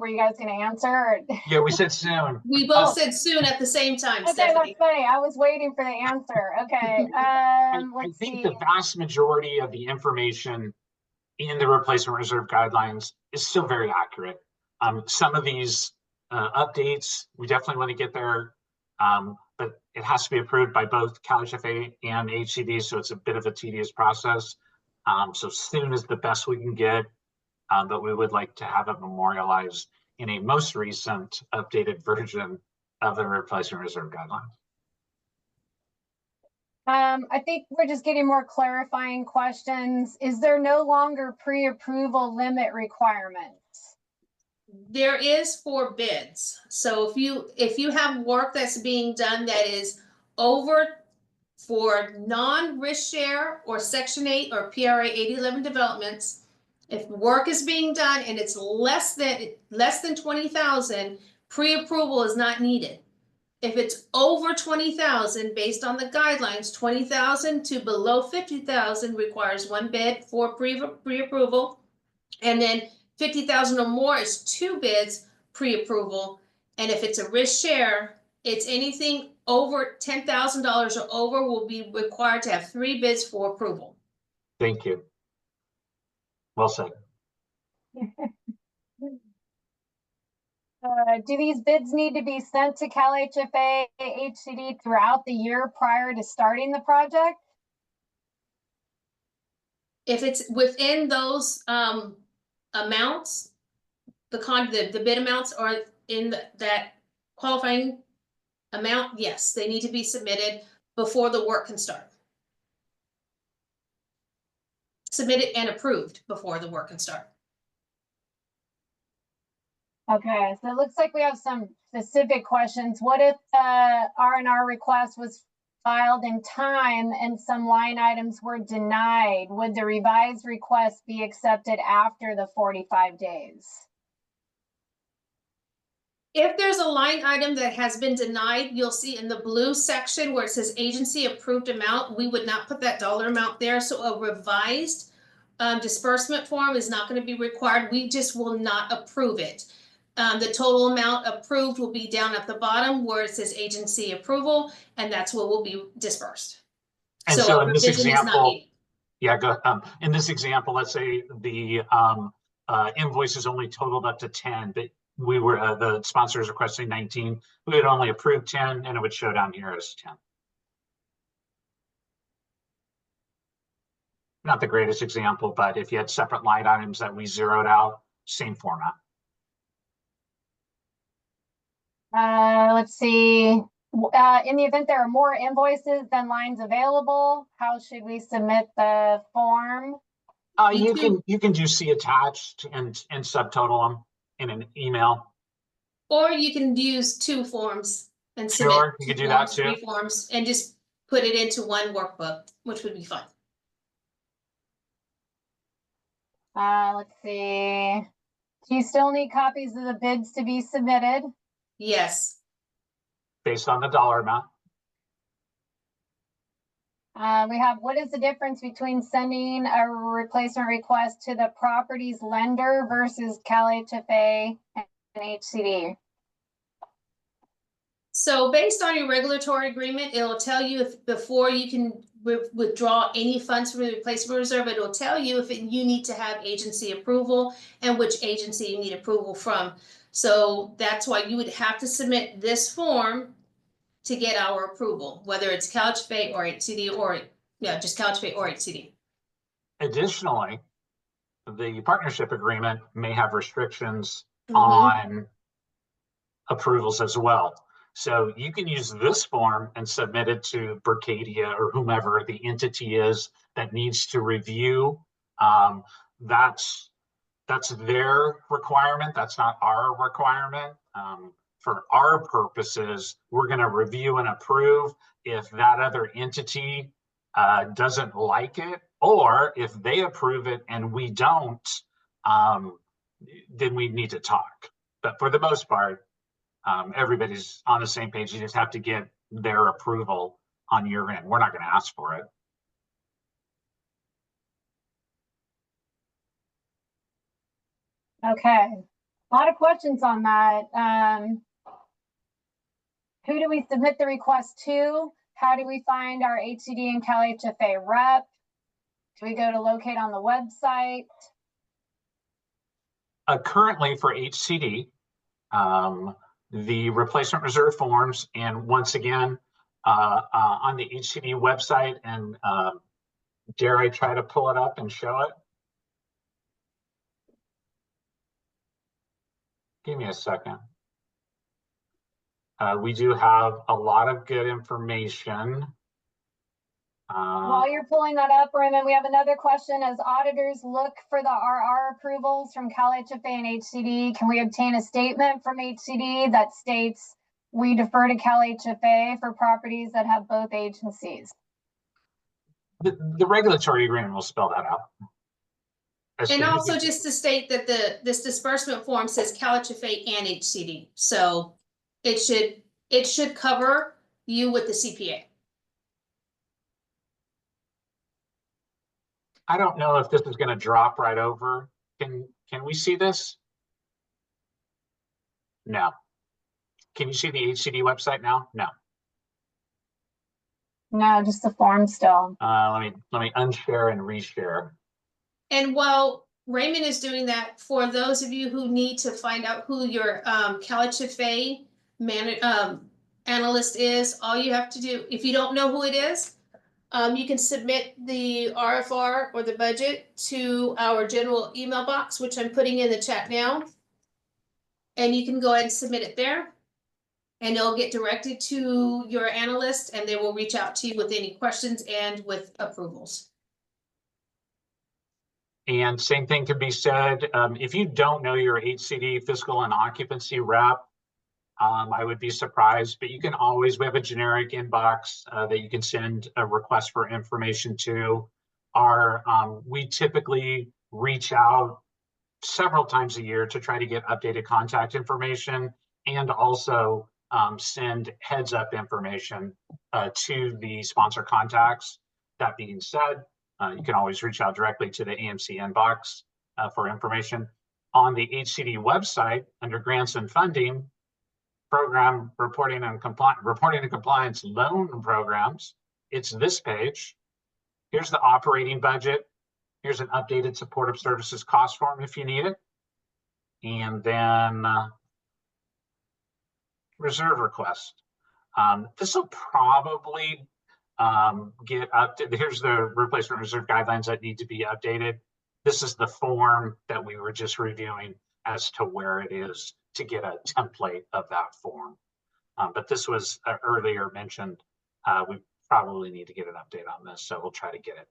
you guys going to answer? Yeah, we said soon. We both said soon at the same time, okay, Stephanie. That's funny. I was waiting for the answer. Okay. I think the vast majority of the information in the replacement reserve guidelines is still very accurate. Some of these updates, we definitely want to get there but it has to be approved by both CalHFA and HCD, so it's a bit of a tedious process. So soon is the best we can get, but we would like to have it memorialized in a most recent updated version of the replacement reserve guidelines. I think we're just getting more clarifying questions. Is there no longer pre-approval limit requirements? There is for bids. So if you have work that's being done that is over for non-risk share or Section 8 or PRA 8011 developments, if work is being done and it's less than 20,000, pre-approval is not needed. If it's over 20,000, based on the guidelines, 20,000 to below 50,000 requires one bid for pre-approval. And then 50,000 or more is two bids pre-approval. And if it's a risk share, it's anything over $10,000 or over will be required to have three bids for approval. Thank you. Well said. Do these bids need to be sent to CalHFA HCD throughout the year prior to starting the project? If it's within those amounts, the bid amounts are in that qualifying amount, yes, they need to be submitted before the work can start. Submitted and approved before the work can start. Okay, so it looks like we have some specific questions. What if the R&R request was filed in time and some line items were denied? Would the revised request be accepted after the 45 days? If there's a line item that has been denied, you'll see in the blue section where it says agency approved amount, we would not put that dollar amount there. So a revised disbursement form is not going to be required. We just will not approve it. The total amount approved will be down at the bottom where it says agency approval, and that's what will be dispersed. And so a in this revision is not example, needed. yeah, go. In this example, let's say the invoice is only totaled up to 10, but we were the sponsor is requesting 19. We would only approve 10, and it would show down here as 10. Not the greatest example, but if you had separate line items that we zeroed out, same format. Let's see. In the event there are more invoices than lines available, how should we submit the form? You can do see attached and subtotal them in an email. Or you can use two forms and submit Sure, you could do that too. 3 forms and just put it into one workbook, which would be fun. Let's see. Do you still need copies of the bids to be submitted? Yes. Based on the dollar amount. We have, what is the difference between sending a replacement request to the property's lender versus CalHFA and HCD? So based on your regulatory agreement, it'll tell you if before you can withdraw any funds from the replacement reserve, it'll tell you if you need to have agency approval and which agency you need approval from. So that's why you would have to submit this form to get our approval, whether it's CalHFA or HCD or just CalHFA or HCD. Additionally, the partnership agreement may have restrictions on approvals as well. So you can use this form and submit it to Berkadia or whomever the entity is that needs to review. That's their requirement. That's not our requirement. For our purposes, we're going to review and approve. If that other entity doesn't like it, or if they approve it and we don't, then we need to talk. But for the most part, everybody's on the same page. You just have to get their approval on your end. We're not going to ask for it. Okay, a lot of questions on that. Who do we submit the request to? How do we find our HCD and CalHFA rep? Do we go to locate on the website? Currently for HCD, the replacement reserve forms. And once again, on the HCD website, and dare I try to pull it up and show it? Give me a second. We do have a lot of good information. While you're pulling that up, Raymond, we have another question. As auditors look for the RR approvals from CalHFA and HCD, can we obtain a statement from HCD that states we defer to CalHFA for properties that have both agencies? The regulatory agreement will spell that out. And also just to state that this disbursement form says CalHFA and HCD, so it should cover you with the CPA. I don't know if this is going to drop right over. Can we see this? No. Can you see the HCD website now? No. No, just the form still. Let me unshare and reshare. And while Raymond is doing that, for those of you who need to find out who your CalHFA analyst is, all you have to do, if you don't know who it is, you can submit the RFR or the budget to our general email box, which I'm putting in the chat now. And you can go ahead and submit it there. And it'll get directed to your analyst, and they will reach out to you with any questions and with approvals. And same thing can be said, if you don't know your HCD fiscal and occupancy rep, I would be surprised, but you can always, we have a generic inbox that you can send a request for information to. We typically reach out several times a year to try to get updated contact information, and also send heads up information to the sponsor contacts. That being said, you can always reach out directly to the AMC inbox for information. On the HCD website, under grants and funding, program reporting and compliance loan programs, it's this page. Here's the operating budget. Here's an updated supportive services cost form if you need it. And then reserve request. This will probably get updated. Here's the replacement reserve guidelines that need to be updated. This is the form that we were just reviewing as to where it is to get a template of that form. But this was earlier mentioned. We probably need to get an update on this, so we'll try to get it.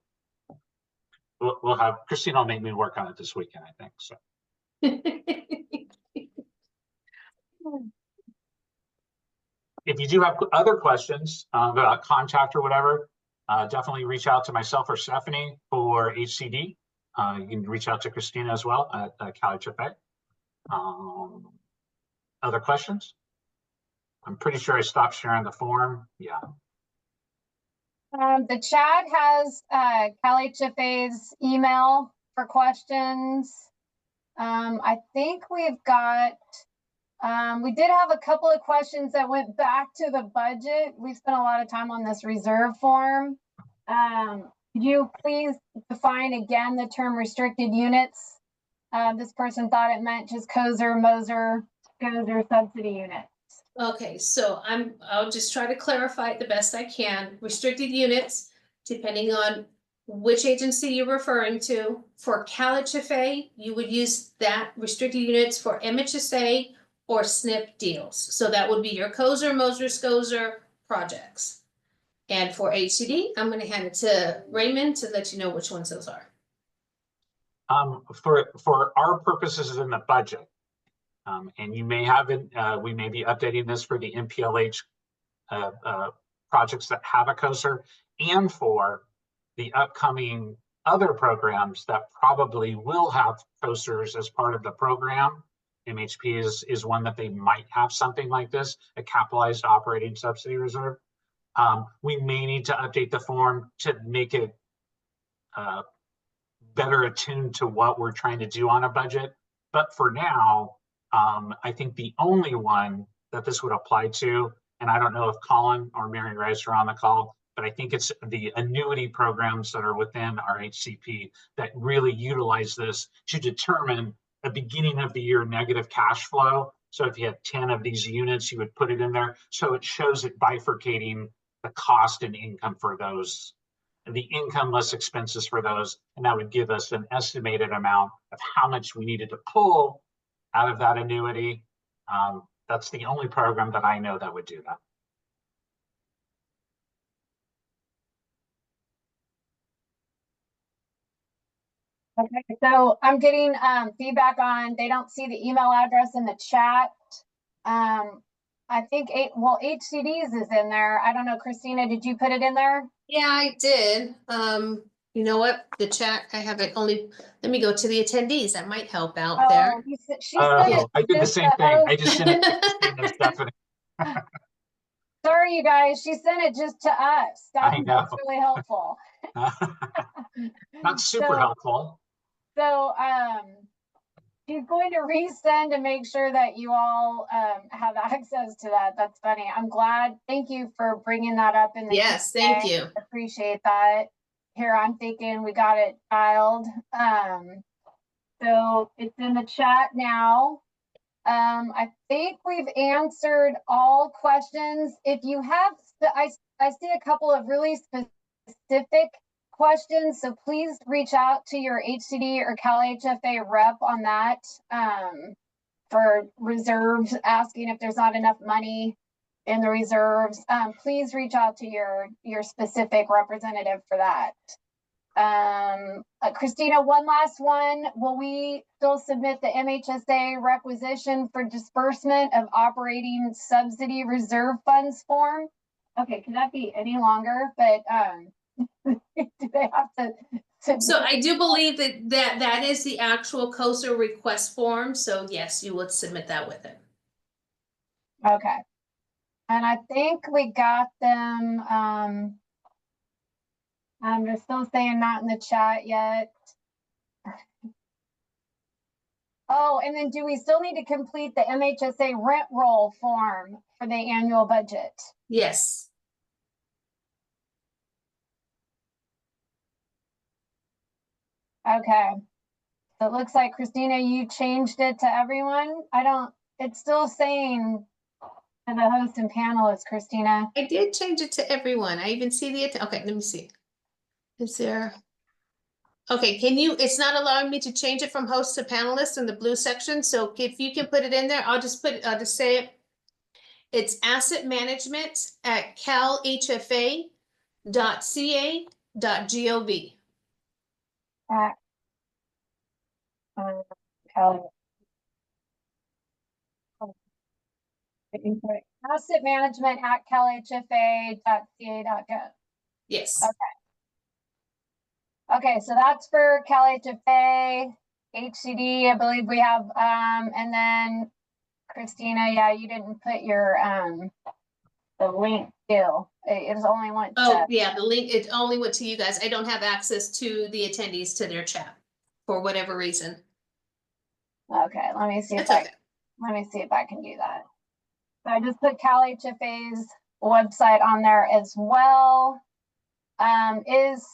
We'll have Christina will make me work on it this weekend, I think. So. If you do have other questions about contact or whatever, definitely reach out to myself or Stephanie for HCD. You can reach out to Christina as well at CalHFA. Other questions? I'm pretty sure I stopped sharing the form. Yeah. The chat has CalHFA's email for questions. I think we've got, we did have a couple of questions that went back to the budget. We spent a lot of time on this reserve form. Could you please define again the term restricted units? This person thought it meant just COSR, Moser, COSR subsidy units. Okay, so I'll just try to clarify it the best I can. Restricted units, depending on which agency you're referring to. For CalHFA, you would use that restricted units for MHSA or SNP deals. So that would be your COSR, Moser, SCOSR projects. And for HCD, I'm going to hand it to Raymond to let you know which ones those are. For our purposes in the budget, and you may have it, we may be updating this for the MPLH projects that have a COSR, and for the upcoming other programs that probably will have COSRs as part of the program. MHP is one that they might have something like this, a capitalized operating subsidy reserve. We may need to update the form to make it better attuned to what we're trying to do on a budget. But for now, I think the only one that this would apply to, and I don't know if Colin or Mary Rice are on the call, but I think it's the annuity programs that are within our HCP that really utilize this to determine a beginning of the year negative cash flow So if you have 10 of these units, you would put it in there. So it shows it bifurcating the cost and income for those, the income less expenses for those. And that would give us an estimated amount of how much we needed to pull out of that annuity. That's the only program that I know that would do that. Okay, so I'm getting feedback on they don't see the email address in the chat. I think HCDs is in there. I don't know, Christina, did you put it in there? Yeah, I did. You know what? The chat, I have it only, let me go to the attendees. That might help out there. She said it. I did the same thing. I just sent it to Christina and Stephanie. Sorry, you guys. She sent it just to us. That's really helpful. Not super helpful. So she's going to resend to make sure that you all have access to that. That's funny. I'm glad. Thank you for bringing that up in the Yes, thank you. Appreciate that. Here, I'm thinking we got it dialed. So it's in the chat now. I think we've answered all questions. If you have, I see a couple of really specific questions, so please reach out to your HCD or CalHFA rep on that for reserves, asking if there's not enough money in the reserves. Please reach out to your specific representative for that. Christina, one last one. Will we still submit the MHSA requisition for disbursement of operating subsidy reserve funds form? Okay, can that be any longer? But do they have to? So I do believe that is the actual COSA request form. So yes, you would submit that with it. Okay. And I think we got them. They're still saying not in the chat yet. Oh, and then do we still need to complete the MHSA rent roll form for the annual budget? Yes. Okay. So it looks like, Christina, you changed it to everyone. It's still saying to the host and panelists, Christina. I did change it to everyone. I even see okay, let me see. Is there? Okay, it's not allowing me to change it from host to panelist in the blue section. So if you can put it in there, I'll just say it. It's asset management at calhfa.ca.gov. Asset management at calhfa.ca.gov. Yes. Okay, so that's for CalHFA, HCD, I believe we have, and then Christina, yeah, you didn't put your the link too. It was only one. Yeah, the link, it only went to you guys. I don't have access to the attendees to their chat for whatever reason. Okay, let me see if I can do that. So I just put CalHFA's website on there as well. Is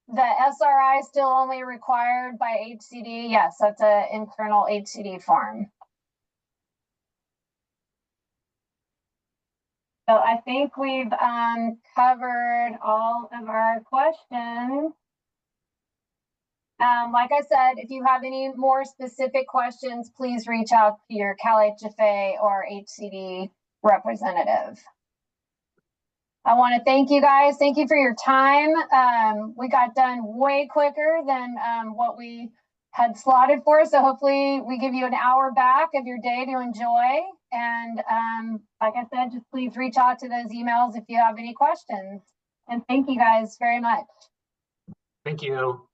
the SRI still only required by HCD? Yes, that's an internal HCD form. So I think we've covered all of our questions. Like I said, if you have any more specific questions, please reach out to your CalHFA or HCD representative. I want to thank you guys. Thank you for your time. We got done way quicker than what we had slotted for. So hopefully we give you an hour back of your day to enjoy. And like I said, just please reach out to those emails if you have any questions. And thank you guys very much. Thank you.